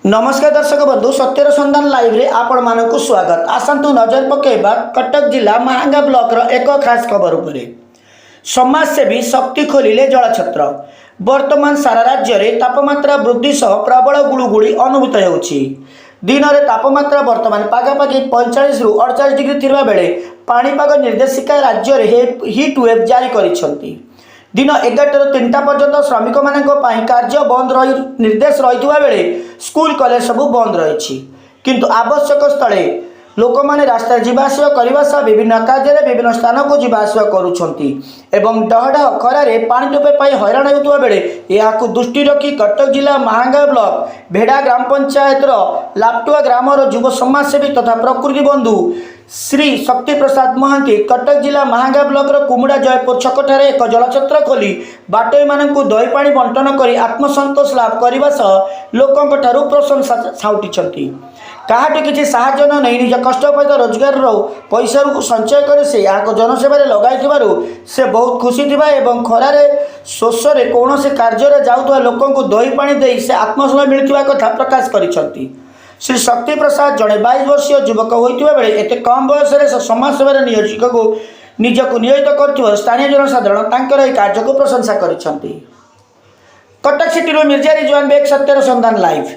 नमस्कार दर्शक बंधु सत्यर सन्धान लाइव रे आपण मानकु स्वागत। आसंतु नजर पकेबा कटक जिला महांगा ब्लॉक रो एक खास खबर उपरे। समाजसेवी शक्ति खोलिले जलछत्र। वर्तमान सारा राज्य रे तापमात्रा वृद्धि सह प्रबल गुळुगुळी अनुभूत हेउछि। दिन रे तापमात्रा वर्तमान पागापागी 45 रु 48 डिग्री थिरबा बेले पाणीपाग निर्देशिका राज्य रे हीट वेव जारी करिसंती। दिन 11 रु 3टा पर्यंत श्रमिक मानक पई कार्य बंद रही निर्देश रहितबा बेले स्कूल कॉलेज सब बंद रही किंतु आवश्यक स्थले लोक माने रास्ता जीवाआसवा करने सह विभिन्न कार्य विभिन्न स्थान को जीवाआसवा करुछंती एवं डहडह खरारे पानी टोपे पाई हैरान होउतबा बेले याकु दृष्टि रखी कटक जिला महांगा ब्लॉक भेड़ा ग्राम पंचायत लापटुआ ग्राम युव समाजसेवी तथा प्रकृति बंधु श्री शक्ति प्रसाद महांती कटक जिला महांगा ब्लॉक कुमुड़ा जयपुर छकठार एक जलछत्र खोली बाटोई मानकु दही पानी बंटन कर आत्मसंतोष लाभ करने सह लोकों ठारू प्रशंसा छाउटी काहाटू किसी साहाय्य न नहीं निज कष्टपात रोजगार पैसा संचय कर से यहाँ जनसेवा लगाई से बहुत खुशी थिबा एवं खरारे शोषरे कौन से कार्य जाऊा लोक दही पानी दे से आत्मसंतोष मिलता कथा प्रकाश करिसेंती। श्री शक्ति प्रसाद जड़े 22 वर्षीय युवक होता बेले एत कम बयस समाजसेवा निजक नियोजित कर स्थानीय जनसाधारण तांकर कार्य को प्रशंसा करिसेंती। कटक सिटी मिर्जा रिजवान बेग सत्यर सन्धान लाइव।